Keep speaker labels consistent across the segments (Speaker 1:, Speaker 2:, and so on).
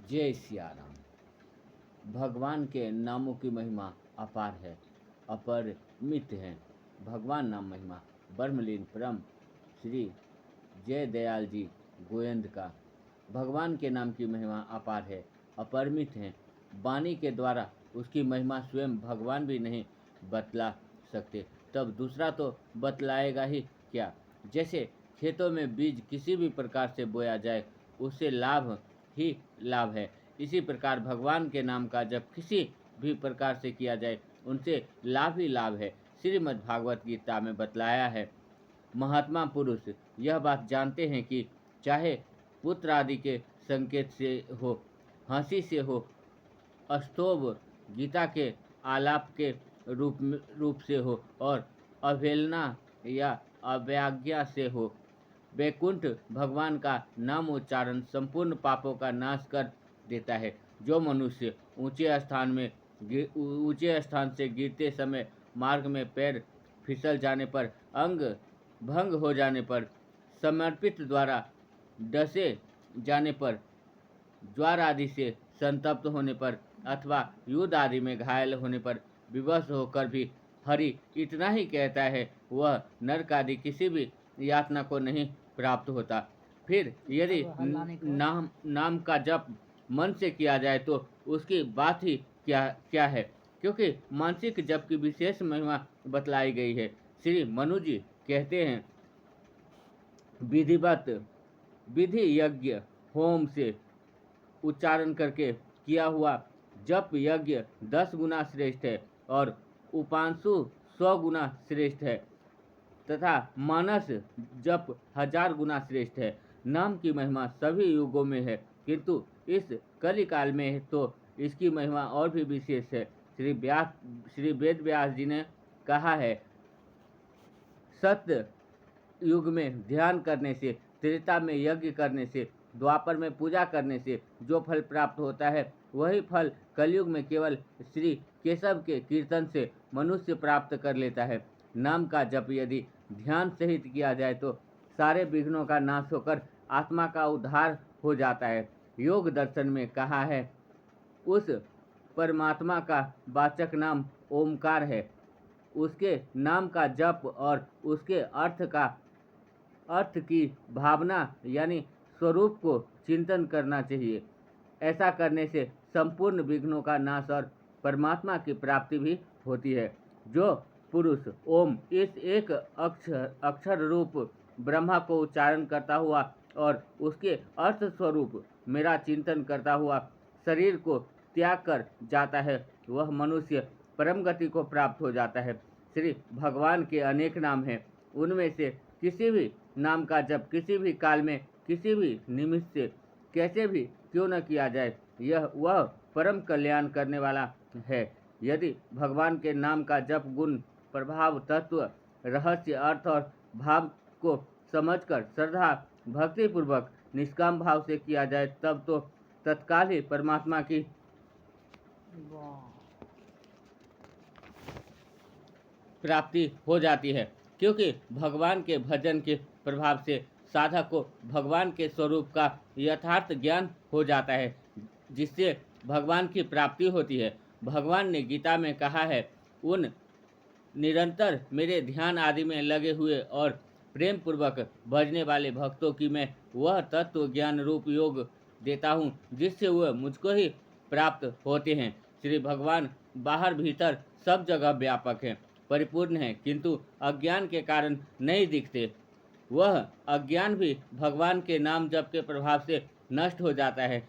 Speaker 1: जय सिया राम। भगवान के नामों की महिमा अपार है, अपरिमित है। भगवान नाम महिमा ब्रह्मलीन परम श्री जय दयाल जी गोविंद का। भगवान के नाम की महिमा अपार है, अपरिमित है। वाणी के द्वारा उसकी महिमा स्वयं भगवान भी नहीं बतला सकते, तब दूसरा तो बतलाएगा ही क्या। जैसे खेतों में बीज किसी भी प्रकार से बोया जाए, उससे लाभ ही लाभ है। इसी प्रकार भगवान के नाम का जब किसी भी प्रकार से किया जाए, उनसे लाभ ही लाभ है। श्रीमद् भागवत गीता में बतलाया है। महात्मा पुरुष यह बात जानते हैं कि चाहे पुत्र आदि के संकेत से हो, हंसी से हो, अस्तोभ गीता के आलाप के रूप से हो, और अवहेलना या अवज्ञा से हो, वैकुंठ भगवान का नाम उच्चारण संपूर्ण पापों का नाश कर देता है। जो मनुष्य ऊंचे स्थान से गिरते समय मार्ग में पैर फिसल जाने पर, अंग भंग हो जाने पर, समर्पित द्वारा डसे जाने पर, ज्वार आदि से संतप्त होने पर, अथवा युद्ध आदि में घायल होने पर विवश होकर भी हरि इतना ही कहता है, वह नरक आदि किसी भी यातना को नहीं प्राप्त होता। फिर यदि नाम का जप मन से किया जाए तो उसकी बात ही क्या क्या है, क्योंकि मानसिक जप की विशेष महिमा बतलाई गई है। श्री मनु जी कहते हैं, विधिवत विधि यज्ञ होम से उच्चारण करके किया हुआ जप यज्ञ 10 गुना श्रेष्ठ है, और उपांशु 100 गुना श्रेष्ठ है, तथा मानस जप 1000 गुना श्रेष्ठ है। नाम की महिमा सभी युगों में है, किंतु इस कलि काल में तो इसकी महिमा और भी विशेष है। श्री वेद व्यास जी ने कहा है, सत्य युग में ध्यान करने से, त्रेता में यज्ञ करने से, द्वापर में पूजा करने से जो फल प्राप्त होता है, वही फल कलयुग में केवल श्री केशव के कीर्तन से मनुष्य प्राप्त कर लेता है। नाम का जप यदि ध्यान सहित किया जाए तो सारे विघ्नों का नाश होकर आत्मा का उद्धार हो जाता है। योग दर्शन में कहा है, उस परमात्मा का वाचक नाम ओमकार है। उसके नाम का जप और उसके अर्थ की भावना यानी स्वरूप को चिंतन करना चाहिए। ऐसा करने से संपूर्ण विघ्नों का नाश और परमात्मा की प्राप्ति भी होती है। जो पुरुष ओम इस एक अक्षर रूप ब्रह्मा को उच्चारण करता हुआ और उसके अर्थ स्वरूप मेरा चिंतन करता हुआ शरीर को त्याग कर जाता है, वह मनुष्य परम गति को प्राप्त हो जाता है। श्री भगवान के अनेक नाम हैं, उनमें से किसी भी नाम का जप किसी भी काल में किसी भी निमित्त से कैसे भी क्यों न किया जाए, वह परम कल्याण करने वाला है। यदि भगवान के नाम का जप गुण, प्रभाव, तत्व, रहस्य, अर्थ और भाव को समझकर श्रद्धा भक्ति पूर्वक निष्काम भाव से किया जाए, तब तो तत्काल ही परमात्मा की प्राप्ति हो जाती है, क्योंकि भगवान के भजन के प्रभाव से साधक को भगवान के स्वरूप का यथार्थ ज्ञान हो जाता है, जिससे भगवान की प्राप्ति होती है। भगवान ने गीता में कहा है, उन निरंतर मेरे ध्यान आदि में लगे हुए और प्रेम पूर्वक भजने वाले भक्तों की मैं वह तत्व ज्ञान रूप योग देता हूँ, जिससे वह मुझको ही प्राप्त होते हैं। श्री भगवान बाहर भीतर सब जगह व्यापक हैं, परिपूर्ण हैं, किंतु अज्ञान के कारण नहीं दिखते। वह अज्ञान भी भगवान के नाम जप के प्रभाव से नष्ट हो जाता है।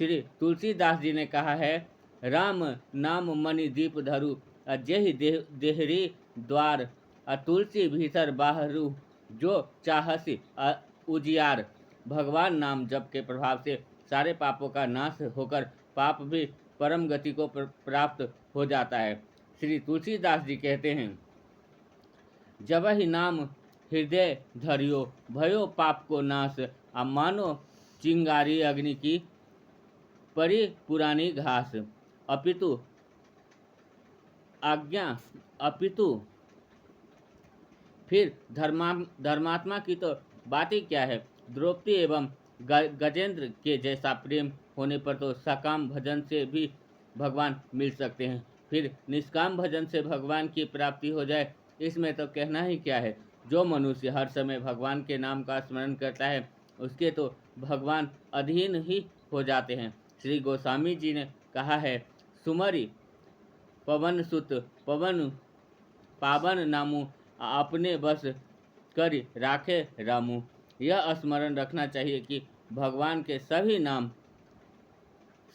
Speaker 1: श्री तुलसीदास जी ने कहा है, राम नाम मणि दीप धरु, अजेहि देहरी द्वार, तुलसी भीतर बाहरू, जो चाहसी उजियार। भगवान नाम जप के प्रभाव से सारे पापों का नाश होकर पाप भी परम गति को प्राप्त हो जाता है। श्री तुलसीदास जी कहते हैं, जब ही नाम हृदय धरियो, भयो पाप को नाश, मानो चिंगारी अग्नि की परी पुरानी घास। अपितु फिर धर्मात्मा की तो बात ही क्या है। द्रौपदी एवं गजेंद्र के जैसा प्रेम होने पर तो सकाम भजन से भी भगवान मिल सकते हैं, फिर निष्काम भजन से भगवान की प्राप्ति हो जाए, इसमें तो कहना ही क्या है। जो मनुष्य हर समय भगवान के नाम का स्मरण करता है, उसके तो भगवान अधीन ही हो जाते हैं। श्री गोस्वामी जी ने कहा है, सुमरि पवन सुत पवन पावन नामू अपने बस कर राखे रामू। यह स्मरण रखना चाहिए कि भगवान के सभी नाम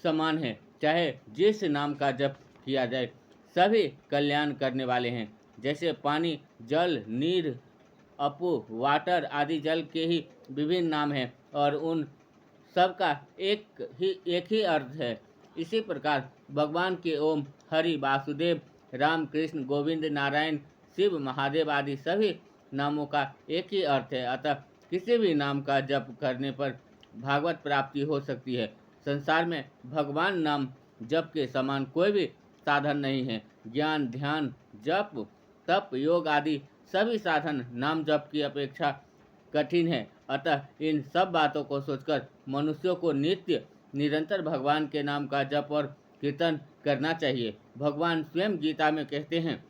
Speaker 1: समान हैं, चाहे जिस नाम का जप किया जाए, सभी कल्याण करने वाले हैं। जैसे पानी, जल, नीर, अपु, वाटर आदि जल के ही विभिन्न नाम हैं और उन सबका एक ही अर्थ है। इसी प्रकार भगवान के ओम, हरि, वासुदेव, राम, कृष्ण, गोविंद, नारायण, शिव, महादेव आदि सभी नामों का एक ही अर्थ है। अतः किसी भी नाम का जप करने पर भागवत प्राप्ति हो सकती है। संसार में भगवान नाम जप के समान कोई भी साधन नहीं है। ज्ञान, ध्यान, जप, तप, योग आदि सभी साधन नाम जप की अपेक्षा कठिन है। अतः इन सब बातों को सोचकर मनुष्यों को नित्य निरंतर भगवान के नाम का जप और कीर्तन करना चाहिए। भगवान स्वयं गीता में कहते हैं,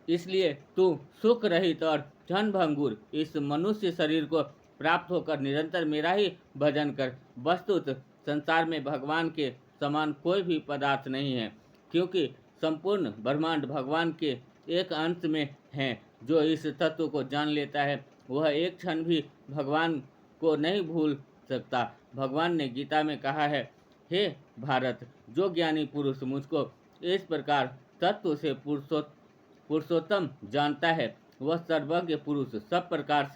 Speaker 1: इसलिए तू सुख रहित और क्षण भंगुर इस मनुष्य शरीर को प्राप्त होकर निरंतर मेरा ही भजन कर। वस्तुत संसार में भगवान के समान कोई भी पदार्थ नहीं है, क्योंकि संपूर्ण ब्रह्मांड भगवान के एक अंश में है। जो इस तत्व को जान लेता है, वह एक क्षण भी भगवान को नहीं भूल सकता। भगवान ने गीता में कहा है, हे भारत, जो ज्ञानी पुरुष मुझको इस प्रकार तत्व से पुरुषोत्तम जानता है, वह सर्वज्ञ पुरुष सब प्रकार से